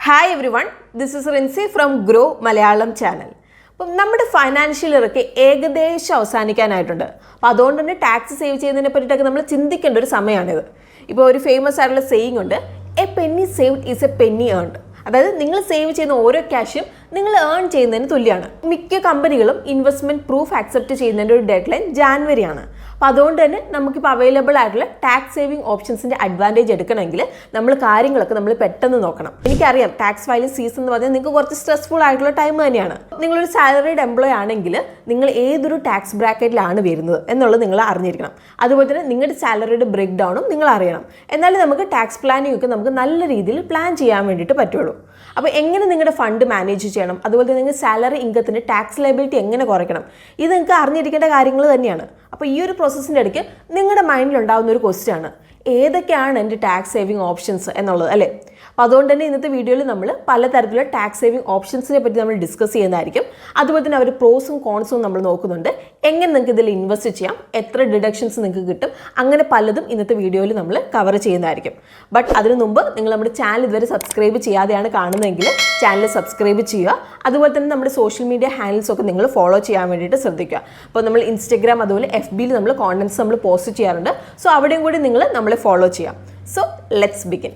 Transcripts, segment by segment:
Hi everyone, this is Rinsi from Groww Malayalam channel. അപ്പോൾ നമ്മുടെ financial ഇയറൊക്കെ ഏകദേശം അവസാനിക്കാനായിട്ടുണ്ട്. അപ്പോൾ അതുകൊണ്ട് തന്നെ ടാക്സ് സേവ് ചെയ്യുന്നതിനെ പറ്റിയിട്ടൊക്കെ നമ്മൾ ചിന്തിക്കേണ്ട ഒരു സമയമാണിത്. ഇപ്പോൾ ഒരു ഫേമസ് ആയിട്ടുള്ള സേയിങ് ഉണ്ട്, A Penny saved is A Penny earned. അതായത് നിങ്ങൾ സേവ് ചെയ്യുന്ന ഓരോ ക്യാഷും നിങ്ങൾ ഏൺ ചെയ്യുന്നതിന് തുല്യമാണ്. മിക്ക കമ്പനികളും ഇൻവെസ്റ്റ്മെൻറ്റ് പ്രൂഫ് ആക്സെപ്റ്റ് ചെയ്യുന്നതിൻ്റെ ഒരു ഡെഡ് ലൈൻ ജാനുവരിയാണ്. അപ്പോൾ അതുകൊണ്ട് തന്നെ നമുക്കിപ്പോൾ അവൈലബിൾ ആയിട്ടുള്ള ടാക്സ് സേവിങ് ഓപ്ഷൻസിൻ്റെ അഡ്വാൻറ്റേജ് എടുക്കണമെങ്കിൽ നമ്മൾ കാര്യങ്ങളൊക്കെ നമ്മൾ പെട്ടെന്ന് നോക്കണം. എനിക്കറിയാം ടാക്സ് ഫയലിംഗ് സീസൺ എന്ന് പറഞ്ഞാൽ നിങ്ങൾക്ക് കുറച്ച് സ്ട്രെസ്ഫുൾ ആയിട്ടുള്ള ടൈം തന്നെയാണ്. നിങ്ങളൊരു സാലറീഡ് എംപ്ലോയി ആണെങ്കിൽ നിങ്ങൾ ഏതൊരു ടാക്സ് ബ്രാക്കറ്റിലാണ് വരുന്നത് എന്നുള്ളത് നിങ്ങൾ അറിഞ്ഞിരിക്കണം. അതുപോലെ തന്നെ നിങ്ങളുടെ സാലറിയുടെ ബ്രേക്ക് ഡൗണും നിങ്ങൾ അറിയണം. എന്നാലും നമുക്ക് ടാക്സ് പ്ലാനിംഗ് ഒക്കെ നമുക്ക് നല്ല രീതിയിൽ പ്ലാൻ ചെയ്യാൻ വേണ്ടിയിട്ട് പറ്റുള്ളൂ. അപ്പോൾ എങ്ങനെ നിങ്ങളുടെ ഫണ്ട് മാനേജ് ചെയ്യണം, അതുപോലെ തന്നെ നിങ്ങൾ സാലറി ഇൻകത്തിൻ്റെ ടാക്സ് ലയബിലിറ്റി എങ്ങനെ കുറയ്ക്കണം, ഇത് നിങ്ങൾക്ക് അറിഞ്ഞിരിക്കേണ്ട കാര്യങ്ങൾ തന്നെയാണ്. അപ്പോൾ ഈ ഒരു പ്രോസസ്സിൻ്റെ ഇടയ്ക്ക് നിങ്ങളുടെ മൈൻഡിൽ ഉണ്ടാകുന്ന ഒരു ക്വസ്റ്റ്യൻ ആണ്, ഏതൊക്കെയാണ് എൻ്റെ ടാക്സ് സേവിങ് ഓപ്ഷൻസ് എന്നുള്ളത്, അല്ലേ? അപ്പോൾ അതുകൊണ്ട് തന്നെ ഇന്നത്തെ വീഡിയോയിൽ നമ്മൾ പലതരത്തിലുള്ള ടാക്സ് സേവിങ് ഓപ്ഷൻസിനെ പറ്റി നമ്മൾ ഡിസ്കസ് ചെയ്യുന്നതായിരിക്കും. അതുപോലെ തന്നെ അവർ പ്രോസും കോൺസും നമ്മൾ നോക്കുന്നുണ്ട്. എങ്ങനെ നിങ്ങൾക്ക് ഇതിൽ ഇൻവെസ്റ്റ് ചെയ്യാം, എത്ര ഡിഡക്ഷൻസ് നിങ്ങൾക്ക് കിട്ടും, അങ്ങനെ പലതും ഇന്നത്തെ വീഡിയോയിൽ നമ്മൾ കവർ ചെയ്യുന്നതായിരിക്കും. ബട്ട് അതിനു മുമ്പ് നിങ്ങൾ നമ്മുടെ ചാനൽ ഇതുവരെ സബ്സ്ക്രൈബ് ചെയ്യാതെയാണ് കാണുന്നതെങ്കിൽ ചാനൽ സബ്സ്ക്രൈബ് ചെയ്യുക. അതുപോലെ തന്നെ നമ്മുടെ സോഷ്യൽ മീഡിയ ഹാൻഡിൽസ് ഒക്കെ നിങ്ങൾ ഫോളോ ചെയ്യാൻ വേണ്ടിയിട്ട് ശ്രദ്ധിക്കുക. അപ്പോൾ നമ്മൾ ഇൻസ്റ്റഗ്രാം അതുപോലെ FBയിൽ നമ്മൾ കോണ്ടന്റ്സ് നമ്മൾ പോസ്റ്റ് ചെയ്യാറുണ്ട്. സോ അവിടെയും കൂടി നിങ്ങൾ നമ്മളെ ഫോളോ ചെയ്യാം. So let's begin.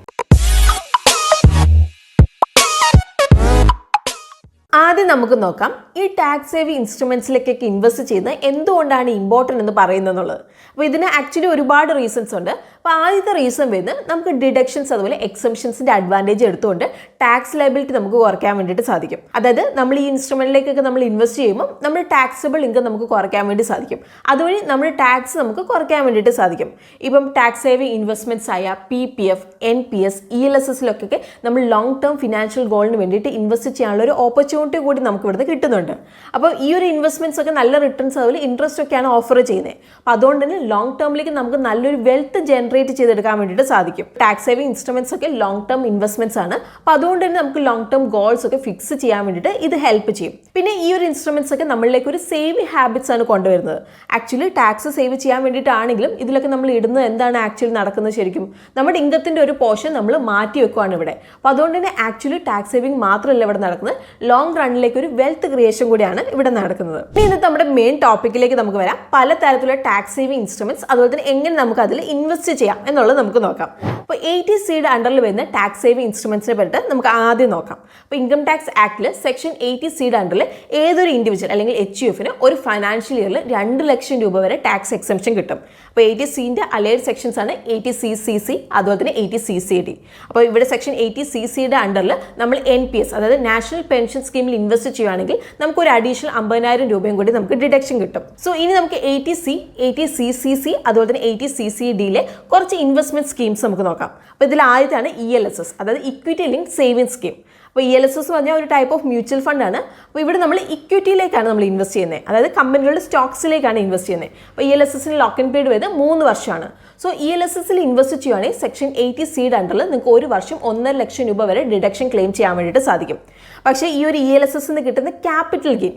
ആദ്യം നമുക്ക് നോക്കാം, ഈ ടാക്സ് സേവിങ് ഇൻസ്ട്രുമെന്റ്സിലേക്കൊക്കെ ഇൻവെസ്റ്റ് ചെയ്യുന്നത് എന്തുകൊണ്ടാണ് ഇമ്പോർട്ടൻ്റ് എന്ന് പറയുന്നത്. അപ്പോൾ ഇതിന് ആക്ച്വലി ഒരുപാട് റീസൺസ് ഉണ്ട്. അപ്പോൾ ആദ്യത്തെ റീസൺ വരുന്നത് നമുക്ക് ഡിഡക്ഷൻസ് അതുപോലെ എക്സംഷൻസിൻ്റെ അഡ്വാൻറ്റേജ് എടുത്തുകൊണ്ട് ടാക്സ് ലയബിലിറ്റി നമുക്ക് കുറയ്ക്കാൻ വേണ്ടിയിട്ട് സാധിക്കും. അതായത് നമ്മൾ ഈ ഇൻസ്ട്രുമെന്റിലേക്കൊക്കെ നമ്മൾ ഇൻവെസ്റ്റ് ചെയ്യുമ്പോൾ നമ്മുടെ ടാക്സബിൾ ഇൻകം നമുക്ക് കുറയ്ക്കാൻ വേണ്ടി സാധിക്കും. അതുവഴി നമ്മുടെ ടാക്സ് നമുക്ക് കുറയ്ക്കാൻ വേണ്ടിയിട്ട് സാധിക്കും. ഇപ്പം ടാക്സ് സേവിങ് ഇൻവെസ്റ്റ്മെന്റ്സ് ആയ PPF, NPS, ELSSലൊക്കെ നമ്മൾ ലോങ് ടേം ഫിനാൻഷ്യൽ ഗോളിന് വേണ്ടിയിട്ട് ഇൻവെസ്റ്റ് ചെയ്യാനുള്ള ഒരു ഓപ്പർച്യൂണിറ്റി കൂടി നമുക്ക് ഇവിടുന്ന് കിട്ടുന്നുണ്ട്. അപ്പോൾ ഈ ഒരു ഇൻവെസ്റ്റ്മെന്റ്സ് ഒക്കെ നല്ല റിട്ടേൺസ് അതുപോലെ ഇൻട്രസ്റ്റ് ഒക്കെയാണ് ഓഫർ ചെയ്യുന്നത്. അപ്പോൾ അതുകൊണ്ട് തന്നെ ലോങ് ടേമിലേക്ക് നമുക്ക് നല്ലൊരു വെൽത്ത് ജനറേറ്റ് ചെയ്തെടുക്കാൻ വേണ്ടിയിട്ട് സാധിക്കും. ടാക്സ് സേവിങ് ഇൻസ്ട്രുമെന്റ്സ് ഒക്കെ ലോങ് ടേം ഇൻവെസ്റ്റ്മെന്റ്സ് ആണ്. അപ്പോൾ അതുകൊണ്ട് തന്നെ നമുക്ക് ലോങ് ടേം ഗോൾസ് ഒക്കെ ഫിക്സ് ചെയ്യാൻ വേണ്ടിയിട്ട് ഇത് ഹെൽപ്പ് ചെയ്യും. പിന്നെ ഈ ഒരു ഇൻസ്ട്രുമെന്റ്സ് ഒക്കെ നമ്മളിലേക്ക് ഒരു സേവിങ് ഹാബിറ്റ്സ് ആണ് കൊണ്ടുവരുന്നത്. ആക്ച്വലി ടാക്സ് സേവ് ചെയ്യാൻ വേണ്ടിയിട്ടാണെങ്കിലും ഇതിലൊക്കെ നമ്മൾ ഇടുന്നത് എന്താണ് ആക്ച്വലി നടക്കുന്നത്, ശരിക്കും നമ്മുടെ ഇൻകത്തിന്റെ ഒരു പോർഷൻ നമ്മൾ മാറ്റി വെക്കുകയാണ് ഇവിടെ. അപ്പോൾ അതുകൊണ്ട് തന്നെ ആക്ച്വലി ടാക്സ് സേവിങ് മാത്രമല്ല ഇവിടെ നടക്കുന്നത്, ലോങ് റണ്ണിലേക്ക് ഒരു വെൽത്ത് ക്രിയേഷൻ കൂടിയാണ് ഇവിടെ നടക്കുന്നത്. ഇനി ഇന്നത്തെ നമ്മുടെ മെയിൻ ടോപ്പിക്കിലേക്ക് നമുക്ക് വരാം. പലതരത്തിലുള്ള ടാക്സ് സേവിങ് ഇൻസ്ട്രുമെന്റ്സ് അതുപോലെ തന്നെ എങ്ങനെ നമുക്ക് അതിൽ ഇൻവെസ്റ്റ് ചെയ്യാം എന്നുള്ളത് നമുക്ക് നോക്കാം. അപ്പോൾ 80Cയുടെ അണ്ടറിൽ വരുന്ന ടാക്സ് സേവിങ് ഇൻസ്ട്രുമെന്റ്സിനെ പറ്റി നമുക്ക് ആദ്യം നോക്കാം. അപ്പോൾ ഇൻകം ടാക്സ് ആക്ടിൽ സെക്ഷൻ 80Cയുടെ അണ്ടറിൽ ഏതൊരു ഇൻഡിവിജ്വൽ അല്ലെങ്കിൽ HUFന് ഒരു ഫൈനാൻഷ്യൽ ഇയറിൽ 2 ലക്ഷം രൂപ വരെ ടാക്സ് എക്സംഷൻ കിട്ടും. അപ്പോൾ 80Cന്റെ അലൈഡ് സെക്ഷൻസ് ആണ് 80CCC അതുപോലെ തന്നെ 80CCD. അപ്പോൾ ഇവിടെ സെക്ഷൻ 80CCയുടെ അണ്ടറിൽ നമ്മൾ NPS അതായത് നാഷണൽ പെൻഷൻ സ്കീമിൽ ഇൻവെസ്റ്റ് ചെയ്യുകയാണെങ്കിൽ നമുക്ക് ഒരു അഡീഷണൽ 50,000 രൂപയും കൂടി നമുക്ക് ഡിഡക്ഷൻ കിട്ടും. സോ ഇനി നമുക്ക് 80C, 80CCC അതുപോലെ തന്നെ 80CCDയിലെ കുറച്ച് ഇൻവെസ്റ്റ്മെന്റ് സ്കീംസ് നമുക്ക് നോക്കാം. അപ്പോൾ ഇതിൽ ആദ്യത്താണ് ELSS അതായത് ഇക്വിറ്റി ലിങ്ക് സേവിംഗ് സ്കീം. അപ്പോൾ ELSS എന്ന് പറഞ്ഞാൽ ഒരു ടൈപ്പ് ഓഫ് മ്യൂച്വൽ ഫണ്ട് ആണ്. അപ്പോൾ ഇവിടെ നമ്മൾ ഇക്വിറ്റിയിലേക്കാണ് നമ്മൾ ഇൻവെസ്റ്റ് ചെയ്യുന്നത്, അതായത് കമ്പനികളുടെ സ്റ്റോക്സിലേക്കാണ് ഇൻവെസ്റ്റ് ചെയ്യുന്നത്. അപ്പോൾ ELSSന് ലോക്ക് ഇൻ പീരീഡ് വരുന്നത് 3 വർഷമാണ്. സോ ELSSൽ ഇൻവെസ്റ്റ് ചെയ്യുകയാണെങ്കിൽ സെക്ഷൻ 80Cയുടെ അണ്ടറിൽ നിങ്ങൾക്ക് ഒരു വർഷം 1.5 ലക്ഷം രൂപ വരെ ഡിഡക്ഷൻ ക്ലെയിം ചെയ്യാൻ വേണ്ടിയിട്ട് സാധിക്കും. പക്ഷേ ഈ ഒരു ELSSന്ന് കിട്ടുന്ന ക്യാപിറ്റൽ ഗെയിൻ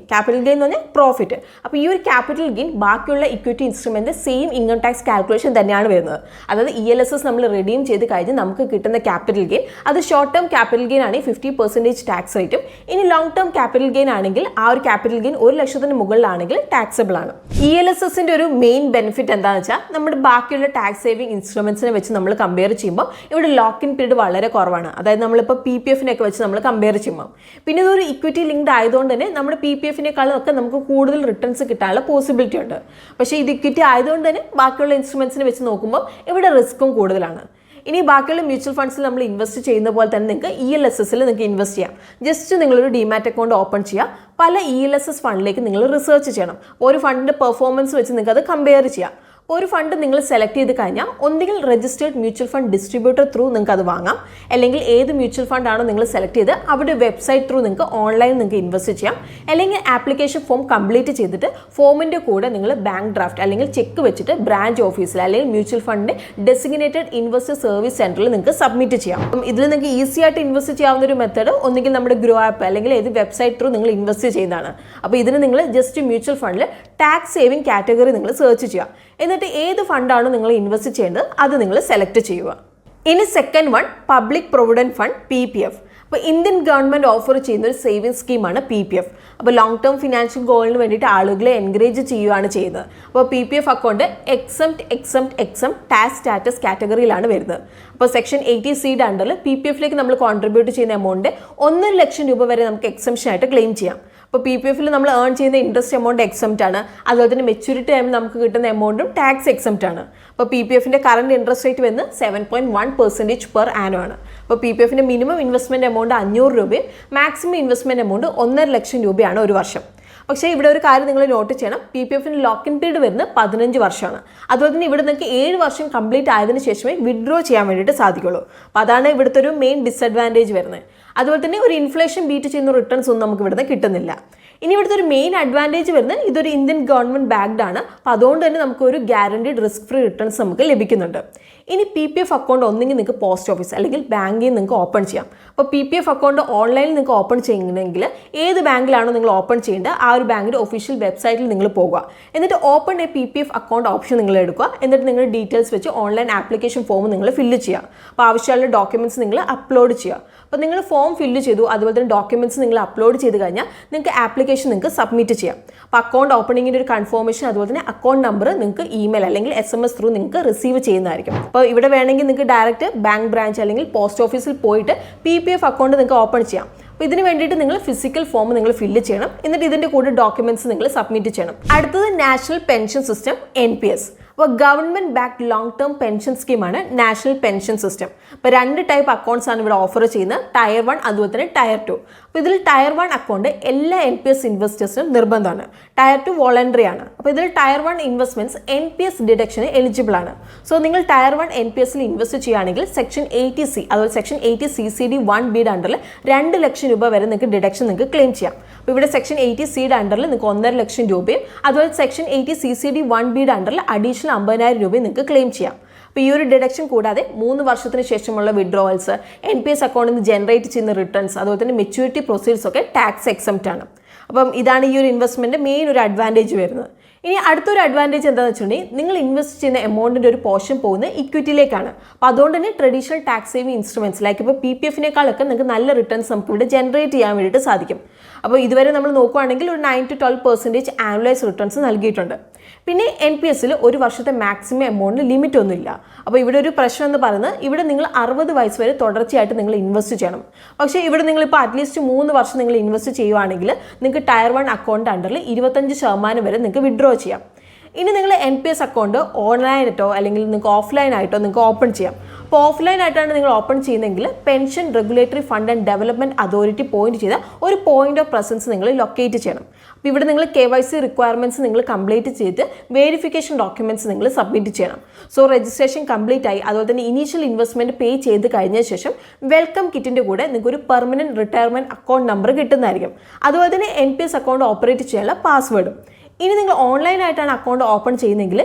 എന്ന് പറഞ്ഞാൽ പ്രോഫിറ്റ്. അപ്പോൾ ഈ ഒരു ക്യാപിറ്റൽ ഗെയിൻ ബാക്കിയുള്ള equity instrument same income tax calculation തന്നെയാണ് വരുന്നത്. അതായത് ELSS നമ്മൾ റിഡീം ചെയ്ത് കഴിഞ്ഞ് നമുക്ക് കിട്ടുന്ന ക്യാപിറ്റൽ ഗെയിൻ അത് ഷോർട്ട് ടേം ക്യാപിറ്റൽ ഗെയിൻ ആണെങ്കിൽ 50% ടാക്സ് റേറ്റും, ഇനി ലോങ് ടേം ക്യാപിറ്റൽ ഗെയിൻ ആണെങ്കിൽ ആ ഒരു ക്യാപിറ്റൽ ഗെയിൻ 1 ലക്ഷത്തിന് മുകളിലാണെങ്കിൽ ടാക്സബിൾ ആണ്. ELSSന്റെ ഒരു മെയിൻ ബെനിഫിറ്റ് എന്താണെന്ന് വെച്ചാൽ നമ്മുടെ ബാക്കിയുള്ള ടാക്സ് സേവിങ് ഇൻസ്ട്രുമെന്റ്സിനെ വെച്ച് നമ്മൾ കമ്പയർ ചെയ്യുമ്പോൾ ഇവിടെ ലോക്ക് ഇൻ പീരീഡ് വളരെ കുറവാണ്. അതായത് നമ്മളിപ്പോൾ PPFനൊക്കെ വെച്ച് നമ്മൾ കമ്പയർ ചെയ്യുമ്പോൾ, പിന്നെ ഇതൊരു ഇക്വിറ്റി ലിങ്ക്ഡ് ആയതുകൊണ്ട് തന്നെ നമ്മുടെ PPFനേക്കാളും ഒക്കെ നമുക്ക് കൂടുതൽ റിട്ടേൺസ് കിട്ടാനുള്ള പോസിബിലിറ്റി ഉണ്ട്. പക്ഷേ ഇത് ഇക്വിറ്റി ആയതുകൊണ്ട് തന്നെ ബാക്കിയുള്ള ഇൻസ്ട്രുമെന്റ്സിനെ വെച്ച് നോക്കുമ്പോൾ ഇവിടെ റിസ്ക്കും കൂടുതലാണ്. ഇനി ബാക്കിയുള്ള മ്യൂച്വൽ ഫണ്ട്സിൽ നമ്മൾ ഇൻവെസ്റ്റ് ചെയ്യുന്ന പോലെ തന്നെ നിങ്ങൾക്ക് ELSSൽ നിങ്ങൾക്ക് ഇൻവെസ്റ്റ് ചെയ്യാം. ജസ്റ്റ് നിങ്ങളൊരു ഡിമാറ്റ് അക്കൗണ്ട് ഓപ്പൺ ചെയ്യുക, പല ELSS ഫണ്ടിലേക്ക് നിങ്ങൾ റിസർച്ച് ചെയ്യണം. ഒരു ഫണ്ടിൻ്റെ പെർഫോമൻസ് വെച്ച് നിങ്ങൾക്ക് അത് കമ്പയർ ചെയ്യാം. ഒരു ഫണ്ട് നിങ്ങൾ സെലക്ട് ചെയ്ത് കഴിഞ്ഞാൽ ഒന്നുകിൽ registered mutual fund distributor through നിങ്ങൾക്ക് അത് വാങ്ങാം, അല്ലെങ്കിൽ ഏത് മ്യൂച്വൽ ഫണ്ട് ആണോ നിങ്ങൾ സെലക്ട് ചെയ്ത് അവിടെ വെബ്സൈറ്റ് ത്രൂ നിങ്ങൾക്ക് ഓൺലൈൻ നിങ്ങൾക്ക് ഇൻവെസ്റ്റ് ചെയ്യാം, അല്ലെങ്കിൽ ആപ്ലിക്കേഷൻ ഫോം കംപ്ലീറ്റ് ചെയ്തിട്ട് ഫോമിൻ്റെ കൂടെ നിങ്ങൾ ബാങ്ക് ഡ്രാഫ്റ്റ് അല്ലെങ്കിൽ ചെക്ക് വെച്ചിട്ട് ബ്രാഞ്ച് ഓഫീസിൽ അല്ലെങ്കിൽ മ്യൂച്വൽ ഫണ്ടിൻ്റെ ഡെസിഗ്നേറ്റഡ് ഇൻവെസ്റ്റർ സർവീസ് സെൻറ്ററിൽ നിങ്ങൾക്ക് സബ്മിറ്റ് ചെയ്യാം. അപ്പം ഇതിൽ നിങ്ങൾക്ക് ഈസി ആയിട്ട് ഇൻവെസ്റ്റ് ചെയ്യാവുന്ന ഒരു മെത്തേഡ് ഒന്നുകിൽ നമ്മുടെ ഗ്രോ ആപ്പ് അല്ലെങ്കിൽ ഏത് വെബ്സൈറ്റ് ത്രൂ നിങ്ങൾ ഇൻവെസ്റ്റ് ചെയ്യുന്നതാണ്. അപ്പോൾ ഇതിന് നിങ്ങൾ ജസ്റ്റ് മ്യൂച്വൽ ഫണ്ടിൽ ടാക്സ് സേവിംഗ് കാറ്റഗറി നിങ്ങൾ സെർച്ച് ചെയ്യുക. എന്നിട്ട് ഏത് ഫണ്ടാണോ നിങ്ങൾ ഇൻവെസ്റ്റ് ചെയ്യേണ്ടത് അത് നിങ്ങൾ സെലക്ട് ചെയ്യുക. ഇനി second one public provident fund PPF. അപ്പോൾ ഇന്ത്യൻ ഗവൺമെൻറ് ഓഫർ ചെയ്യുന്ന ഒരു സേവിങ് സ്കീമാണ് PPF. അപ്പോൾ ലോങ് ടേം ഫിനാൻഷ്യൽ ഗോളിന് വേണ്ടിയിട്ട് ആളുകളെ എൻകറേജ് ചെയ്യുകയാണ് ചെയ്യുന്നത്. അപ്പോൾ PPF account exempt tax status കാറ്റഗറിയിലാണ് വരുന്നത്. അപ്പോൾ സെക്ഷൻ 80C അണ്ടറിൽ PPFലേക്ക് നമ്മൾ കോൺട്രിബ്യൂട്ട് ചെയ്യുന്ന എമൗണ്ട് 1.5 ലക്ഷം രൂപ വരെ നമുക്ക് എക്സംഷൻ ആയിട്ട് ക്ലെയിം ചെയ്യാം. അപ്പോൾ PPFൽ നമ്മൾ ഏൺ ചെയ്യുന്ന ഇൻട്രസ്റ്റ് എമൗണ്ട് എക്സംപ്റ്റ് ആണ്. അതുപോലെ തന്നെ മെച്യൂരിറ്റി ടൈമിൽ നമുക്ക് കിട്ടുന്ന എമൗണ്ടും ടാക്സ് എക്സംപ്റ്റ് ആണ്. അപ്പോൾ PPFന്റെ കറണ്ട് ഇൻട്രസ്റ്റ് റേറ്റ് വരുന്നത് 7.1% പെർ ആനം ആണ്. അപ്പോൾ PPFന്റെ മിനിമം ഇൻവെസ്റ്റ്മെന്റ് എമൗണ്ട് 500 രൂപയും മാക്സിമം ഇൻവെസ്റ്റ്മെന്റ് എമൗണ്ട് 1.5 ലക്ഷം രൂപയാണ് ഒരു വർഷം. പക്ഷേ ഇവിടെ ഒരു കാര്യം നിങ്ങൾ നോട്ട് ചെയ്യണം, PPFന് ലോക്കിൻ പീരീഡ് വരുന്നത് 15 വർഷമാണ്. അതുപോലെ തന്നെ ഇവിടെ നിങ്ങൾക്ക് 7 വർഷം കംപ്ലീറ്റ് ആയതിനു ശേഷമേ വിഡ്രോ ചെയ്യാൻ വേണ്ടിയിട്ട് സാധിക്കുള്ളൂ. അപ്പോൾ അതാണ് ഇവിടുത്തെ ഒരു മെയിൻ ഡിസഡ്വാൻറ്റേജ് വരുന്നത്. അതുപോലെ തന്നെ ഒരു ഇൻഫ്ലേഷൻ ബീറ്റ് ചെയ്യുന്ന റിട്ടേൺസ് ഒന്നും നമുക്ക് ഇവിടുന്ന് കിട്ടുന്നില്ല. ഇനി ഇവിടുത്തെ ഒരു മെയിൻ അഡ്വാൻറ്റേജ് വരുന്നത് ഇതൊരു ഇന്ത്യൻ ഗവൺമെൻറ് ബാക്ക്ഡ് ആണ്. അപ്പോൾ അതുകൊണ്ട് തന്നെ നമുക്ക് ഒരു ഗ്യാരണ്ടീഡ് റിസ്ക് ഫ്രീ റിട്ടേൺസ് നമുക്ക് ലഭിക്കുന്നുണ്ട്. ഇനി PPF അക്കൗണ്ട് ഒന്നെങ്കിൽ നിങ്ങൾക്ക് പോസ്റ്റ് ഓഫീസ് അല്ലെങ്കിൽ ബാങ്കിൽ നിങ്ങൾക്ക് ഓപ്പൺ ചെയ്യാം. അപ്പോൾ PPF അക്കൗണ്ട് ഓൺലൈനിൽ നിങ്ങൾക്ക് ഓപ്പൺ ചെയ്യണമെങ്കിൽ ഏത് ബാങ്കിലാണോ നിങ്ങൾ ഓപ്പൺ ചെയ്യേണ്ടത് ആ ഒരു ബാങ്കിൻ്റെ ഒഫീഷ്യൽ വെബ്സൈറ്റിൽ നിങ്ങൾ പോകുക. എന്നിട്ട് open A PPF account option നിങ്ങൾ എടുക്കുക. എന്നിട്ട് നിങ്ങളുടെ ഡീറ്റെയിൽസ് വെച്ച് ഓൺലൈൻ ആപ്ലിക്കേഷൻ ഫോം നിങ്ങൾ ഫില്ല് ചെയ്യുക. അപ്പോൾ ആവശ്യമുള്ള ഡോക്യുമെൻറ്റ്സ് നിങ്ങൾ അപ്ലോഡ് ചെയ്യുക. അപ്പോൾ നിങ്ങൾ ഫോം ഫില്ല് ചെയ്തു, അതുപോലെ തന്നെ ഡോക്യുമെൻറ്റ്സ് നിങ്ങൾ അപ്ലോഡ് ചെയ്ത് കഴിഞ്ഞാൽ നിങ്ങൾക്ക് ആപ്ലിക്കേഷൻ നിങ്ങൾക്ക് സബ്മിറ്റ് ചെയ്യാം. അപ്പോൾ അക്കൗണ്ട് ഓപ്പണിങ്ങിൻ്റെ ഒരു കൺഫർമേഷൻ അതുപോലെ തന്നെ അക്കൗണ്ട് നമ്പർ നിങ്ങൾക്ക് ഇമെയിൽ അല്ലെങ്കിൽ SMS ത്രൂ നിങ്ങൾക്ക് റിസീവ് ചെയ്യുന്നതായിരിക്കും. അപ്പോൾ ഇവിടെ വേണമെങ്കിൽ നിങ്ങൾക്ക് ഡയറക്റ്റ് ബാങ്ക് ബ്രാഞ്ച് അല്ലെങ്കിൽ പോസ്റ്റ് ഓഫീസിൽ പോയിട്ട് PPF അക്കൗണ്ട് നിങ്ങൾക്ക് ഓപ്പൺ ചെയ്യാം. അപ്പോൾ ഇതിന് വേണ്ടിയിട്ട് നിങ്ങൾ ഫിസിക്കൽ ഫോം നിങ്ങൾ ഫില്ല് ചെയ്യണം. എന്നിട്ട് ഇതിൻ്റെ കൂടെ ഡോക്യുമെൻറ്റ്സ് നിങ്ങൾ സബ്മിറ്റ് ചെയ്യണം. അടുത്തത് നാഷണൽ പെൻഷൻ സിസ്റ്റം NPS. അപ്പോൾ government backed long term pension സ്കീമാണ് നാഷണൽ പെൻഷൻ സിസ്റ്റം. അപ്പോൾ 2 ടൈപ്പ് അക്കൗണ്ട്സ് ആണ് ഇവിടെ ഓഫർ ചെയ്യുന്നത്, Tier 1 അതുപോലെ തന്നെ Tier 2. അപ്പോൾ ഇതിൽ Tier 1 അക്കൗണ്ട് എല്ലാ NPS ഇൻവെസ്റ്റേഴ്സിനും നിർബന്ധമാണ്. Tier 2 വോളണ്ടറി ആണ്. അപ്പോൾ ഇതിൽ Tier 1 investments NPS deduction eligible ആണ്. സോ നിങ്ങൾ Tier 1 NPSൽ ഇൻവെസ്റ്റ് ചെയ്യുകയാണെങ്കിൽ സെക്ഷൻ 80C അതുപോലെ സെക്ഷൻ 80CCD 1B അണ്ടറിൽ 2 ലക്ഷം രൂപ വരെ നിങ്ങൾക്ക് ഡിഡക്ഷൻ നിങ്ങൾക്ക് ക്ലെയിം ചെയ്യാം. അപ്പോൾ ഇവിടെ സെക്ഷൻ 80C അണ്ടറിൽ നിങ്ങൾക്ക് 1.5 ലക്ഷം രൂപയും അതുപോലെ സെക്ഷൻ 80CCD 1B അണ്ടറിൽ അഡീഷണൽ 50,000 രൂപയും നിങ്ങൾക്ക് ക്ലെയിം ചെയ്യാം. അപ്പോൾ ഈ ഒരു ഡിഡക്ഷൻ കൂടാതെ 3 വർഷത്തിന് ശേഷമുള്ള വിഡ്രോവൽസ്, NPS അക്കൗണ്ടിൽ നിന്ന് ജനറേറ്റ് ചെയ്യുന്ന റിട്ടേൺസ് അതുപോലെ തന്നെ മെച്യൂരിറ്റി പ്രൊസീഡ്സ് ഒക്കെ ടാക്സ് എക്സംപ്റ്റ് ആണ്. അപ്പം ഇതാണ് ഈ ഒരു ഇൻവെസ്റ്റ്മെൻറ്റ് മെയിൻ ഒരു അഡ്വാൻറ്റേജ് വരുന്നത്. ഇനി അടുത്തൊരു അഡ്വാൻറ്റേജ് എന്താണെന്ന് വെച്ചിട്ടുണ്ടെങ്കിൽ നിങ്ങൾ ഇൻവെസ്റ്റ് ചെയ്യുന്ന എമൗണ്ടിൻ്റെ ഒരു പോർഷൻ പോകുന്നത് ഇക്വിറ്റിയിലേക്കാണ്. അപ്പോൾ അതുകൊണ്ട് തന്നെ traditional tax saving instruments like ഇപ്പോൾ PPFനേക്കാളൊക്കെ നിങ്ങൾക്ക് നല്ല റിട്ടേൺസ് നമുക്ക് ഇവിടെ ജനറേറ്റ് ചെയ്യാൻ വേണ്ടിയിട്ട് സാധിക്കും. അപ്പോൾ ഇതുവരെ നമ്മൾ നോക്കുകയാണെങ്കിൽ ഒരു 9 to 12% ആനുവലൈസ് റിട്ടേൺസ് നൽകിയിട്ടുണ്ട്. പിന്നെ NPSൽ ഒരു വർഷത്തെ മാക്സിമം എമൗണ്ടിന് ലിമിറ്റ് ഒന്നുമില്ല. അപ്പോൾ ഇവിടെ ഒരു പ്രശ്നം എന്ന് പറയുന്നത് ഇവിടെ നിങ്ങൾ 60 വയസ്സ് വരെ തുടർച്ചയായിട്ട് നിങ്ങൾ ഇൻവെസ്റ്റ് ചെയ്യണം. പക്ഷേ ഇവിടെ നിങ്ങളിപ്പോൾ അറ്റ്ലീസ്റ്റ് 3 വർഷം നിങ്ങൾ ഇൻവെസ്റ്റ് ചെയ്യുവാണെങ്കിൽ നിങ്ങൾക്ക് Tier 1 അക്കൗണ്ട് അണ്ടറിൽ 25% വരെ നിങ്ങൾക്ക് വിഡ്രോ ചെയ്യാം. ഇനി നിങ്ങൾ NPS അക്കൗണ്ട് ഓൺലൈനായിട്ടോ അല്ലെങ്കിൽ നിങ്ങൾക്ക് ഓഫ്ലൈനായിട്ടോ നിങ്ങൾക്ക് ഓപ്പൺ ചെയ്യാം. അപ്പോൾ ഓഫ്ലൈനായിട്ടാണ് നിങ്ങൾ ഓപ്പൺ ചെയ്യുന്നതെങ്കിൽ pension regulatory fund and development authority point ചെയ്ത ഒരു പോയിന്റ് ഓഫ് പ്രസൻസ് നിങ്ങൾ ലൊക്കേറ്റ് ചെയ്യണം. അപ്പോൾ ഇവിടെ നിങ്ങൾ KYC റിക്വയർമെൻറ്റ്സ് നിങ്ങൾ കംപ്ലീറ്റ് ചെയ്ത് വെരിഫിക്കേഷൻ ഡോക്യുമെൻറ്റ്സ് നിങ്ങൾ സബ്മിറ്റ് ചെയ്യണം. സോ രജിസ്ട്രേഷൻ കംപ്ലീറ്റ് ആയി അതുപോലെ തന്നെ ഇനീഷ്യൽ ഇൻവെസ്റ്റ്മെൻറ്റ് പേ ചെയ്ത് കഴിഞ്ഞ ശേഷം വെൽക്കം കിറ്റിൻ്റെ കൂടെ നിങ്ങൾക്ക് ഒരു പെർമനൻറ്റ് റിട്ടയർമെൻറ്റ് അക്കൗണ്ട് നമ്പർ കിട്ടുന്നതായിരിക്കും. അതുപോലെ തന്നെ NPS അക്കൗണ്ട് ഓപ്പറേറ്റ് ചെയ്യാനുള്ള പാസ്വേഡും. ഇനി നിങ്ങൾ ഓൺലൈനായിട്ടാണ് അക്കൗണ്ട് ഓപ്പൺ ചെയ്യുന്നതെങ്കിൽ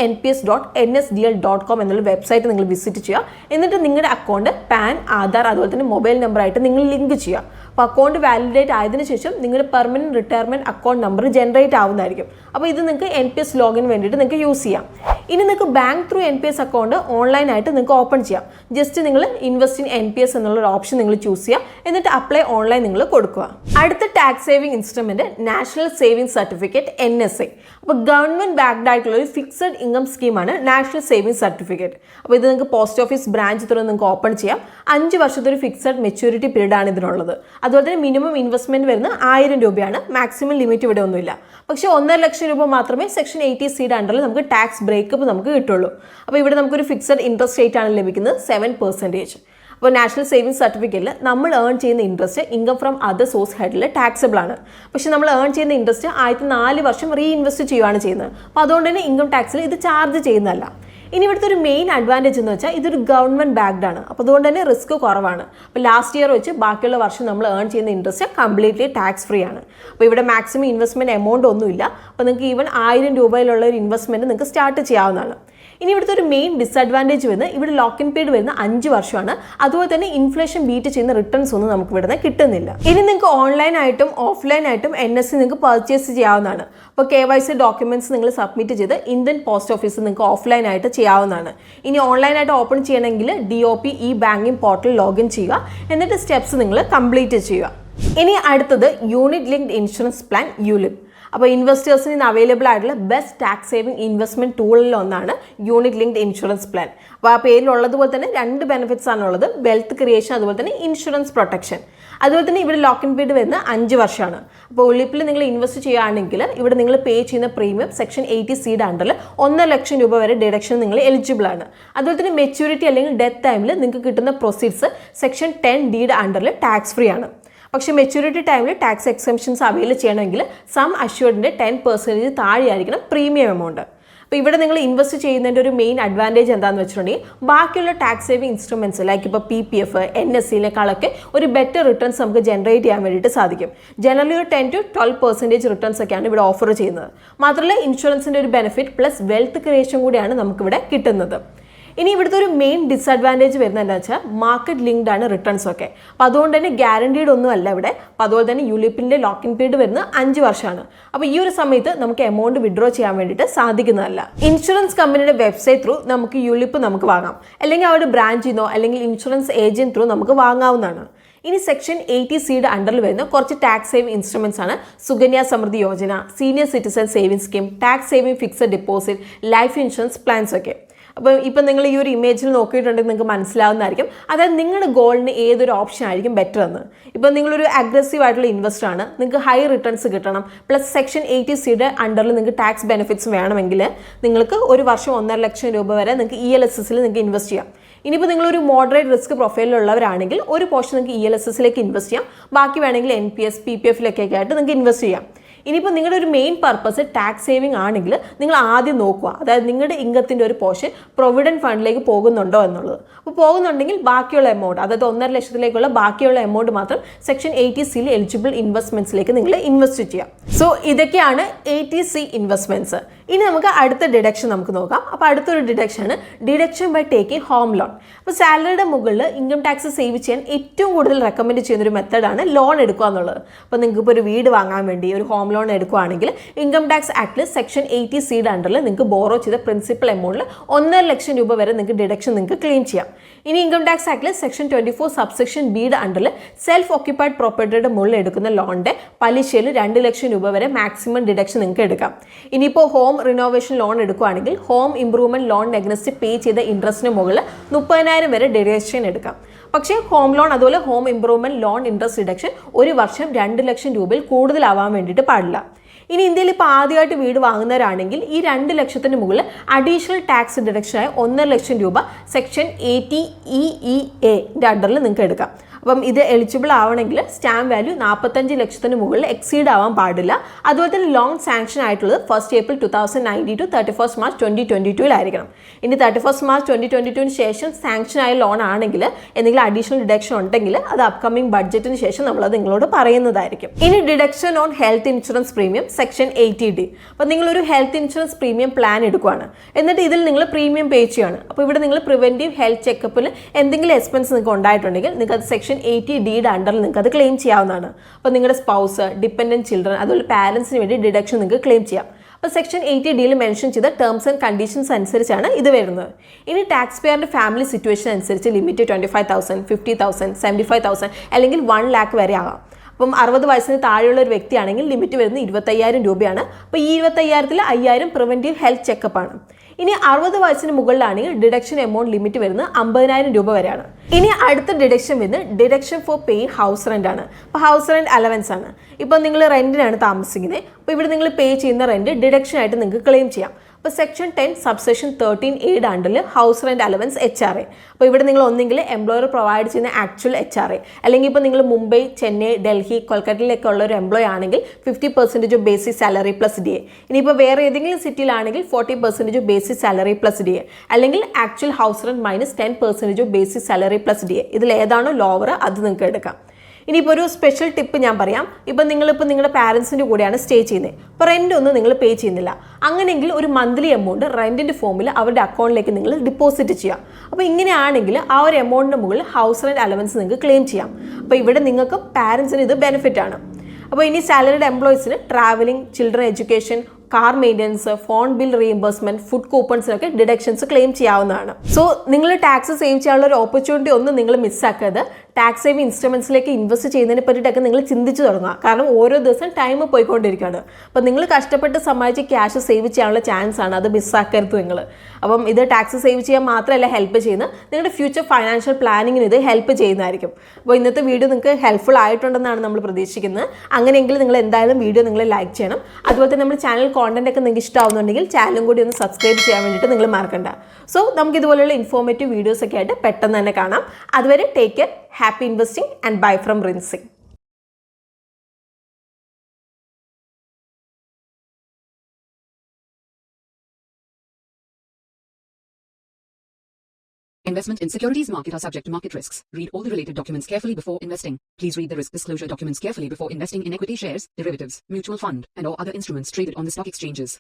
enps.nsdl.com എന്നുള്ള വെബ്സൈറ്റ് നിങ്ങൾ വിസിറ്റ് ചെയ്യുക. എന്നിട്ട് നിങ്ങളുടെ അക്കൗണ്ട് പാൻ, ആധാർ അതുപോലെ തന്നെ മൊബൈൽ നമ്പറായിട്ട് നിങ്ങൾ ലിങ്ക് ചെയ്യുക. അപ്പോൾ അക്കൗണ്ട് വാലിഡേറ്റ് ആയതിനു ശേഷം നിങ്ങളുടെ permanent retirement account number generate ആവുന്നതായിരിക്കും. അപ്പോൾ ഇത് നിങ്ങൾക്ക് NPS ലോഗിന് വേണ്ടിയിട്ട് നിങ്ങൾക്ക് യൂസ് ചെയ്യാം. ഇനി നിങ്ങൾക്ക് ബാങ്ക് ത്രൂ NPS അക്കൗണ്ട് ഓൺലൈനായിട്ട് നിങ്ങൾക്ക് ഓപ്പൺ ചെയ്യാം. ജസ്റ്റ് നിങ്ങൾ ഇൻവെസ്റ്റ് ഇൻ NPS എന്നുള്ളൊരു ഓപ്ഷൻ നിങ്ങൾ ചൂസ് ചെയ്യുക. എന്നിട്ട് അപ്ലൈ ഓൺലൈൻ നിങ്ങൾ കൊടുക്കുക. അടുത്ത tax saving instrument national saving certificate NSA. അപ്പോൾ ഗവൺമെൻറ് ബാക്ക്ഡ് ആയിട്ടുള്ള ഒരു ഫിക്സഡ് ഇൻകം സ്കീമാണ് നാഷണൽ സേവിംഗ് സർട്ടിഫിക്കറ്റ്. അപ്പോൾ ഇത് നിങ്ങൾക്ക് പോസ്റ്റ് ഓഫീസ് ബ്രാഞ്ച് ത്രൂ നിങ്ങൾക്ക് ഓപ്പൺ ചെയ്യാം. 5 വർഷത്തെ ഒരു ഫിക്സഡ് മെച്യൂരിറ്റി പീരീഡ് ആണ് ഇതിനുള്ളത്. അതുപോലെ തന്നെ മിനിമം ഇൻവെസ്റ്റ്മെൻറ്റ് വരുന്നത് 1000 രൂപയാണ്. മാക്സിമം ലിമിറ്റ് ഇവിടെ ഒന്നുമില്ല. പക്ഷേ 1.5 ലക്ഷം രൂപ മാത്രമേ സെക്ഷൻ 80C അണ്ടറിൽ നമുക്ക് ടാക്സ് ബ്രേക്കപ്പ് നമുക്ക് കിട്ടുള്ളൂ. അപ്പോൾ ഇവിടെ നമുക്കൊരു ഫിക്സഡ് ഇൻട്രസ്റ്റ് റേറ്റ് ആണ് ലഭിക്കുന്നത് 7%. അപ്പോൾ നാഷണൽ സേവിംഗ് സർട്ടിഫിക്കറ്റിൽ നമ്മൾ ഏൺ ചെയ്യുന്ന interest income from other source ഹെഡിൽ ടാക്സബിൾ ആണ്. പക്ഷേ നമ്മൾ ഏൺ ചെയ്യുന്ന ഇൻട്രസ്റ്റ് ആദ്യത്തെ 4 വർഷം റീഇൻവെസ്റ്റ് ചെയ്യുകയാണ് ചെയ്യുന്നത്. അപ്പോൾ അതുകൊണ്ട് തന്നെ ഇൻകം ടാക്സിൽ ഇത് ചാർജ് ചെയ്യുന്നതല്ല. ഇനി ഇവിടുത്തെ ഒരു മെയിൻ അഡ്വാൻറ്റേജ് എന്ന് വെച്ചാൽ ഇതൊരു ഗവൺമെൻറ് ബാക്ക്ഡ് ആണ്. അപ്പോൾ അതുകൊണ്ട് തന്നെ റിസ്ക് കുറവാണ്. അപ്പോൾ ലാസ്റ്റ് ഇയർ വെച്ച് ബാക്കിയുള്ള വർഷം നമ്മൾ ഏൺ ചെയ്യുന്ന ഇൻട്രസ്റ്റ് കംപ്ലീറ്റ്ലി ടാക്സ് ഫ്രീ ആണ്. അപ്പോൾ ഇവിടെ മാക്സിമം ഇൻവെസ്റ്റ്മെൻറ്റ് എമൗണ്ട് ഒന്നുമില്ല. അപ്പോൾ നിങ്ങൾക്ക് ഈവൻ 1000 രൂപയിലുള്ള ഒരു ഇൻവെസ്റ്റ്മെൻറ്റ് നിങ്ങൾക്ക് സ്റ്റാർട്ട് ചെയ്യാവുന്നതാണ്. ഇനി ഇവിടുത്തെ ഒരു മെയിൻ ഡിസഡ്വാൻറ്റേജ് വരുന്നത് ഇവിടെ ലോക്ക് ഇൻ പീരീഡ് വരുന്ന 5 വർഷമാണ്. അതുപോലെ തന്നെ ഇൻഫ്ലേഷൻ ബീറ്റ് ചെയ്യുന്ന റിട്ടേൺസ് ഒന്നും നമുക്ക് ഇവിടുന്ന് കിട്ടുന്നില്ല. ഇനി നിങ്ങൾക്ക് ഓൺലൈനായിട്ടും ഓഫ്ലൈനായിട്ടും NSE നിങ്ങൾക്ക് പർച്ചേസ് ചെയ്യാവുന്നതാണ്. അപ്പോൾ KYC ഡോക്യുമെന്റ്സ് നിങ്ങൾ സബ്മിറ്റ് ചെയ്ത് ഇന്ത്യൻ പോസ്റ്റ് ഓഫീസിൽ നിങ്ങൾക്ക് ഓഫ്ലൈനായിട്ട് ചെയ്യാവുന്നതാണ്. ഇനി ഓൺലൈനായിട്ട് ഓപ്പൺ ചെയ്യണമെങ്കിൽ DOP ബാങ്കിങ് പോർട്ടൽ ലോഗിൻ ചെയ്യുക. എന്നിട്ട് സ്റ്റെപ്സ് നിങ്ങൾ കംപ്ലീറ്റ് ചെയ്യുക. ഇനി അടുത്തത് unit linked insurance plan ULIP. അപ്പോൾ ഇൻവെസ്റ്റേഴ്സിന് ഇന്ന് അവൈലബിൾ ആയിട്ടുള്ള ബെസ്റ്റ് ടാക്സ് സേവിംഗ് ഇൻവെസ്റ്റ്മെന്റ് ടൂളിൽ ഒന്നാണ് യൂണിറ്റ് ലിങ്ക്ഡ് ഇൻഷുറൻസ് പ്ലാൻ. അപ്പോൾ ആ പേരിലുള്ളതുപോലെ തന്നെ 2 ബെനിഫിറ്റ്സ് ആണുള്ളത്, വെൽത്ത് ക്രിയേഷൻ അതുപോലെ തന്നെ ഇൻഷുറൻസ് പ്രൊട്ടക്ഷൻ. അതുപോലെ തന്നെ ഇവിടെ ലോക്ക് ഇൻ പീരീഡ് വരുന്ന 5 വർഷമാണ്. അപ്പോൾ ULIPൽ നിങ്ങൾ ഇൻവെസ്റ്റ് ചെയ്യുകയാണെങ്കിൽ ഇവിടെ നിങ്ങൾ പേ ചെയ്യുന്ന പ്രീമിയം സെക്ഷൻ 80C അണ്ടറിൽ 1.5 ലക്ഷം രൂപ വരെ ഡിഡക്ഷൻ നിങ്ങൾ എലിജിബിൾ ആണ്. അതുപോലെ തന്നെ മെച്യൂരിറ്റി അല്ലെങ്കിൽ ഡെത്ത് ടൈമിൽ നിങ്ങൾക്ക് കിട്ടുന്ന പ്രൊസീഡ്സ് സെക്ഷൻ 10D അണ്ടറിൽ ടാക്സ് ഫ്രീ ആണ്. പക്ഷേ മെച്യൂരിറ്റി ടൈമിൽ ടാക്സ് എക്സംഷൻസ് അവൈൽ ചെയ്യണമെങ്കിൽ സം അഷ്യൂർഡിൻ്റെ 10% താഴെയായിരിക്കണം പ്രീമിയം എമൗണ്ട്. അപ്പോൾ ഇവിടെ നിങ്ങൾ ഇൻവെസ്റ്റ് ചെയ്യുന്നതിൻ്റെ ഒരു മെയിൻ അഡ്വാൻറ്റേജ് എന്താണെന്ന് വെച്ചിട്ടുണ്ടെങ്കിൽ ബാക്കിയുള്ള ടാക്സ് സേവിംഗ് ഇൻസ്ട്രുമെൻറ്റ്സ് ലൈക്ക് ഇപ്പോൾ PPF, NSEനേക്കാളൊക്കെ ഒരു ബെറ്റർ റിട്ടേൺസ് നമുക്ക് ജനറേറ്റ് ചെയ്യാൻ വേണ്ടിയിട്ട് സാധിക്കും. ജനറലി ഒരു 10 to 12% റിട്ടേൺസ് ഒക്കെയാണ് ഇവിടെ ഓഫർ ചെയ്യുന്നത്. മാത്രമല്ല ഇൻഷുറൻസിൻ്റെ ഒരു ബെനിഫിറ്റ് പ്ലസ് വെൽത്ത് ക്രിയേഷൻ കൂടിയാണ് നമുക്കിവിടെ കിട്ടുന്നത്. ഇനി ഇവിടുത്തെ ഒരു മെയിൻ ഡിസഡ്വാൻറ്റേജ് വരുന്നത് എന്താ വെച്ചാൽ മാർക്കറ്റ് ലിങ്ക്ഡ് ആണ് റിട്ടേൺസ് ഒക്കെ. അപ്പോൾ അതുകൊണ്ട് തന്നെ ഗ്യാരണ്ടീഡ് ഒന്നും അല്ല ഇവിടെ. അപ്പോൾ അതുപോലെ തന്നെ ULIPൻ്റെ ലോക്ക് ഇൻ പീരീഡ് വരുന്നത് 5 വർഷമാണ്. അപ്പോൾ ഈ ഒരു സമയത്ത് നമുക്ക് എമൗണ്ട് വിഡ്രോ ചെയ്യാൻ വേണ്ടിയിട്ട് സാധിക്കുന്നതല്ല. ഇൻഷുറൻസ് കമ്പനിയുടെ വെബ്സൈറ്റ് ത്രൂ നമുക്ക് ULIP നമുക്ക് വാങ്ങാം, അല്ലെങ്കിൽ അവരുടെ ബ്രാഞ്ചിൽ നിന്നോ അല്ലെങ്കിൽ ഇൻഷുറൻസ് ഏജന്റ് ത്രൂ നമുക്ക് വാങ്ങാവുന്നതാണ്. ഇനി സെക്ഷൻ 80C അണ്ടറിൽ വരുന്ന കുറച്ച് ടാക്സ് സേവിംഗ് ഇൻസ്ട്രുമെന്റ്സ് ആണ് Sukanya Samriddhi Yojana, senior citizen saving scheme, tax saving fixed deposit, life insurance plans ഒക്കെ. അപ്പോൾ ഇപ്പം നിങ്ങൾ ഈ ഒരു ഇമേജിൽ നോക്കിയിട്ടുണ്ടെങ്കിൽ നിങ്ങൾക്ക് മനസ്സിലാവുന്നതായിരിക്കും, അതായത് നിങ്ങളുടെ ഗോളിന് ഏതൊരു ഓപ്ഷൻ ആയിരിക്കും ബെറ്റർ എന്ന്. ഇപ്പോൾ നിങ്ങളൊരു അഗ്രസീവ് ആയിട്ടുള്ള ഇൻവെസ്റ്റർ ആണ്, നിങ്ങൾക്ക് ഹൈ റിട്ടേൺസ് കിട്ടണം, പ്ലസ് സെക്ഷൻ 80C അണ്ടറിൽ നിങ്ങൾക്ക് ടാക്സ് ബെനിഫിറ്റ്സ് വേണമെങ്കിൽ നിങ്ങൾക്ക് ഒരു വർഷം 1.5 ലക്ഷം രൂപ വരെ നിങ്ങൾക്ക് ELSSൽ നിങ്ങൾക്ക് ഇൻവെസ്റ്റ് ചെയ്യാം. ഇനിയിപ്പോൾ നിങ്ങളൊരു മോഡറേറ്റ് റിസ്ക് പ്രൊഫൈലിലുള്ളവരാണെങ്കിൽ ഒരു പോർഷൻ നിങ്ങൾക്ക് ELSSലേക്ക് ഇൻവെസ്റ്റ് ചെയ്യാം, ബാക്കി വേണമെങ്കിൽ NPS, PPFലൊക്കെ ആയിട്ട് നിങ്ങൾക്ക് ഇൻവെസ്റ്റ് ചെയ്യാം. ഇനിയിപ്പോൾ നിങ്ങളുടെ ഒരു മെയിൻ പർപ്പസ് ടാക്സ് സേവിംഗ് ആണെങ്കിൽ നിങ്ങൾ ആദ്യം നോക്കുക, അതായത് നിങ്ങളുടെ ഇൻകത്തിൻ്റെ ഒരു പോർഷൻ പ്രൊവിഡൻറ്റ് ഫണ്ടിലേക്ക് പോകുന്നുണ്ടോ എന്നുള്ളത്. അപ്പോൾ പോകുന്നുണ്ടെങ്കിൽ ബാക്കിയുള്ള എമൗണ്ട്, അതായത് 1.5 ലക്ഷത്തിലേക്കുള്ള ബാക്കിയുള്ള എമൗണ്ട് മാത്രം സെക്ഷൻ 80Cയിൽ എലിജിബിൾ ഇൻവെസ്റ്റ്മെൻറ്റ്സിലേക്ക് നിങ്ങൾ ഇൻവെസ്റ്റ് ചെയ്യാം. സോ ഇതൊക്കെയാണ് 80C ഇൻവെസ്റ്റ്മെൻറ്റ്സ്. ഇനി നമുക്ക് അടുത്ത ഡിഡക്ഷൻ നമുക്ക് നോക്കാം. അപ്പോൾ അടുത്തൊരു ഡിഡക്ഷനാണ് deduction by taking home loan. അപ്പോൾ സാലറിയുടെ മുകളിൽ ഇൻകം ടാക്സ് സേവ് ചെയ്യാൻ ഏറ്റവും കൂടുതൽ റെക്കമെൻഡ് ചെയ്യുന്ന ഒരു മെത്തേഡാണ് ലോൺ എടുക്കുക എന്നുള്ളത്. അപ്പോൾ നിങ്ങൾക്ക് ഇപ്പോൾ ഒരു വീട് വാങ്ങാൻ വേണ്ടി ഒരു ഹോം ലോൺ എടുക്കുകയാണെങ്കിൽ ഇൻകം ടാക്സ് ആക്ടിൽ സെക്ഷൻ 80C അണ്ടറിൽ നിങ്ങൾക്ക് ബോറോ ചെയ്ത പ്രിൻസിപ്പൽ എമൗണ്ടിൽ 1.5 ലക്ഷം രൂപ വരെ നിങ്ങൾക്ക് ഡിഡക്ഷൻ നിങ്ങൾക്ക് ക്ലെയിം ചെയ്യാം. ഇനി ഇൻകം ടാക്സ് ആക്ടിൽ സെക്ഷൻ 24 സബ്സെക്ഷൻ B അണ്ടറിൽ സെൽഫ് ഓക്യുപ്പൈഡ് പ്രോപ്പർട്ടിയുടെ മുകളിൽ എടുക്കുന്ന ലോണിൻ്റെ പലിശയിൽ 2 ലക്ഷം രൂപ വരെ മാക്സിമം ഡിഡക്ഷൻ നിങ്ങൾക്ക് എടുക്കാം. ഇനിയിപ്പോൾ ഹോം റിനോവേഷൻ ലോൺ എടുക്കുകയാണെങ്കിൽ ഹോം ഇംപ്രൂവ്മെന്റ് ലോൺ നെഗ്നസ്റ്റ് പേ ചെയ്ത ഇൻട്രസ്റ്റിന് മുകളിൽ 30,000 വരെ ഡിഡക്ഷൻ എടുക്കാം. പക്ഷേ ഹോം ലോൺ അതുപോലെ home improvement loan interest deduction ഒരു വർഷം 2 ലക്ഷം രൂപയിൽ കൂടുതലാവാൻ വേണ്ടിയിട്ട് പാടില്ല. ഇനി ഇന്ത്യയിൽ ഇപ്പോൾ ആദ്യമായിട്ട് വീട് വാങ്ങുന്നവരാണെങ്കിൽ ഈ 2 ലക്ഷത്തിന് മുകളിൽ അഡീഷണൽ ടാക്സ് ഡിഡക്ഷനായ 1.5 ലക്ഷം രൂപ സെക്ഷൻ 80EEA അണ്ടറിൽ നിങ്ങൾക്ക് എടുക്കാം. അപ്പം ഇത് എലിജിബിൾ ആവണമെങ്കിൽ സ്റ്റാമ്പ് വാല്യൂ 45 ലക്ഷത്തിന് മുകളിൽ എക്സീഡ് ആവാൻ പാടില്ല. അതുപോലെ തന്നെ ലോൺ സാങ്ഷൻ ആയിട്ടുള്ളത് 1 April 2019 to 31 March 2022 ഇനി 31 March 2022 ശേഷം സാങ്ഷൻ ആയ ലോൺ ആണെങ്കിൽ എന്തെങ്കിലും അഡീഷണൽ ഡിഡക്ഷൻ ഉണ്ടെങ്കിൽ അത് അപ്കമിംഗ് ബഡ്ജറ്റിന് ശേഷം നമ്മളത് നിങ്ങളോട് പറയുന്നതായിരിക്കും. ഇനി deduction on health insurance premium section 80D. അപ്പോൾ നിങ്ങളൊരു ഹെൽത്ത് ഇൻഷുറൻസ് പ്രീമിയം പ്ലാൻ എടുക്കുകയാണ്, എന്നിട്ട് ഇതിൽ നിങ്ങൾ പ്രീമിയം പേ ചെയ്യുകയാണ്. അപ്പോൾ ഇവിടെ നിങ്ങൾ പ്രിവെൻറ്റീവ് ഹെൽത്ത് ചെക്കപ്പിൽ എന്തെങ്കിലും എക്സ്പെൻസ് നിങ്ങൾക്ക് ഉണ്ടായിട്ടുണ്ടെങ്കിൽ നിങ്ങൾക്ക് അത് സെക്ഷൻ 80D അണ്ടറിൽ നിങ്ങൾക്ക് അത് ക്ലെയിം ചെയ്യാവുന്നതാണ്. അപ്പോൾ നിങ്ങളുടെ സ്പൗസ്, ഡിപ്പെൻഡൻറ്റ് ചിൽഡ്രൻ അതുപോലെ പാരൻസിന് വേണ്ടി ഡിഡക്ഷൻ നിങ്ങൾക്ക് ക്ലെയിം ചെയ്യാം. അപ്പോൾ സെക്ഷൻ 80Dയിൽ മെൻഷൻ ചെയ്ത ടേംസ് ആൻഡ് കണ്ടീഷൻസ് അനുസരിച്ചാണ് ഇത് വരുന്നത്. ഇനി ടാക്സ് പേയറിൻ്റെ ഫാമിലി സിറ്റുവേഷൻ അനുസരിച്ച് ലിമിറ്റ് 25,000, 50,000, 75,000 അല്ലെങ്കിൽ 1 lakh വരെ ആകാം. അപ്പം 60 വയസ്സിന് താഴെയുള്ള ഒരു വ്യക്തിയാണെങ്കിൽ ലിമിറ്റ് വരുന്നത് 25,000 രൂപയാണ്. അപ്പോൾ ഈ 25,000-ൽ 5,000 പ്രിവെൻറ്റീവ് ഹെൽത്ത് ചെക്കപ്പാണ്. ഇനി 60 വയസ്സിന് മുകളിലാണെങ്കിൽ ഡിഡക്ഷൻ എമൗണ്ട് ലിമിറ്റ് വരുന്നത് 50,000 രൂപ വരെയാണ്. ഇനി അടുത്ത ഡിഡക്ഷൻ വരുന്നത് deduction for paying house rent ആണ്. അപ്പോൾ ഹൗസ് റെന്റ് അലവൻസ് ആണ്. ഇപ്പോൾ നിങ്ങൾ റെന്റിനാണ് താമസിക്കുന്നത്, അപ്പോൾ ഇവിടെ നിങ്ങൾ പേ ചെയ്യുന്ന റെന്റ് ഡിഡക്ഷൻ ആയിട്ട് നിങ്ങൾക്ക് ക്ലെയിം ചെയ്യാം. അപ്പോൾ സെക്ഷൻ 10 സബ്സെക്ഷൻ 13A അണ്ടറിൽ ഹൗസ് റെന്റ് അലവൻസ് HRA. അപ്പോൾ ഇവിടെ നിങ്ങൾ ഒന്നെങ്കിൽ എംപ്ലോയർ പ്രൊവൈഡ് ചെയ്യുന്ന ആക്ച്വൽ HRA, അല്ലെങ്കിൽ ഇപ്പോൾ നിങ്ങൾ മുംബൈ, ചെന്നൈ, ഡൽഹി, കൊൽക്കത്തയിലൊക്കെ ഉള്ള ഒരു എംപ്ലോയി ആണെങ്കിൽ 50% of basic salary plus DA. ഇനിയിപ്പോൾ വേറെ ഏതെങ്കിലും സിറ്റിയിലാണെങ്കിൽ 40% of basic salary plus DA, അല്ലെങ്കിൽ actual house rent minus 10% of basic salary plus DA. ഇതിൽ ഏതാണോ ലോവർ അത് നിങ്ങൾക്ക് എടുക്കാം. ഇനിയിപ്പോൾ ഒരു സ്പെഷ്യൽ ടിപ്പ് ഞാൻ പറയാം. ഇപ്പം നിങ്ങളുടെ പാരൻസിൻ്റെ കൂടെയാണ് സ്റ്റേ ചെയ്യുന്നത്. അപ്പോൾ റെൻ്റ് ഒന്നും നിങ്ങൾ പേ ചെയ്യുന്നില്ല. അങ്ങനെയെങ്കിൽ ഒരു മന്ത്ലി എമൗണ്ട് റെൻറ്റിൻ്റെ ഫോമിൽ അവരുടെ അക്കൗണ്ടിലേക്ക് നിങ്ങൾ ഡിപ്പോസിറ്റ് ചെയ്യാം. അപ്പോൾ ഇങ്ങനെയാണെങ്കിൽ ആ ഒരു എമൗണ്ടിന് മുകളിൽ ഹൗസ് റെൻറ്റ് അലവൻസ് നിങ്ങൾക്ക് ക്ലെയിം ചെയ്യാം. അപ്പോൾ ഇവിടെ നിങ്ങൾക്ക് പാരൻസിന് ഇത് ബെനിഫിറ്റ് ആണ്. അപ്പോൾ ഇനി സാലറിഡ് എംപ്ലോയീസിന് travelling, children education, car maintenance, phone bill reimbursement, food കൂപ്പൺസിനൊക്കെ ഡിഡക്ഷൻസ് ക്ലെയിം ചെയ്യാവുന്നതാണ്. സോ നിങ്ങൾ ടാക്സ് സേവ് ചെയ്യാനുള്ള ഒരു ഓപ്പർച്യൂണിറ്റി ഒന്നും നിങ്ങൾ മിസ്സാക്കരുത്. ടാക്സ് സേവിങ് ഇൻസ്ട്രുമെൻറ്റ്സിലേക്ക് ഇൻവെസ്റ്റ് ചെയ്യുന്നതിനെ പറ്റിയിട്ടൊക്കെ നിങ്ങൾ ചിന്തിച്ച് തുടങ്ങുക. കാരണം ഓരോ ദിവസം ടൈം പോയിക്കൊണ്ടിരിക്കുകയാണ്. അപ്പോൾ നിങ്ങൾ കഷ്ടപ്പെട്ട് സമ്പാദിച്ച് ക്യാഷ് സേവ് ചെയ്യാനുള്ള ചാൻസ് ആണ്, അത് മിസ്സാക്കരുത് നിങ്ങൾ. അപ്പം ഇത് ടാക്സ് സേവ് ചെയ്യാൻ മാത്രമല്ല ഹെൽപ്പ് ചെയ്യുന്നത്, നിങ്ങളുടെ ഫ്യൂച്ചർ ഫൈനാൻഷ്യൽ പ്ലാനിങ്ങിന് ഇത് ഹെൽപ്പ് ചെയ്യുന്നതായിരിക്കും. അപ്പോൾ ഇന്നത്തെ വീഡിയോ നിങ്ങൾക്ക് ഹെൽപ്ഫുൾ ആയിട്ടുണ്ടെന്നാണ് നമ്മൾ പ്രതീക്ഷിക്കുന്നത്. അങ്ങനെയെങ്കിൽ നിങ്ങൾ എന്തായാലും വീഡിയോ നിങ്ങൾ ലൈക്ക് ചെയ്യണം. അതുപോലെ തന്നെ നമ്മുടെ ചാനൽ കോണ്ടന്റ് ഒക്കെ നിങ്ങൾക്ക് ഇഷ്ടമാവുന്നുണ്ടെങ്കിൽ ചാനലും കൂടി ഒന്ന് സബ്സ്ക്രൈബ് ചെയ്യാൻ വേണ്ടിയിട്ട് നിങ്ങൾ മറക്കണ്ട. സോ നമുക്ക് ഇതുപോലെയുള്ള ഇൻഫോർമേറ്റീവ് വീഡിയോസ് ഒക്കെ ആയിട്ട് പെട്ടെന്ന് തന്നെ കാണാം. അതുവരെ take care, happy investing and bye from റിൻസിംഗ്. Investment in securities market are subject to market risks. Read all the related documents carefully before investing. Please read the risk disclosure documents carefully before investing in equity shares, derivatives, mutual fund, and or other instruments traded on the stock exchanges.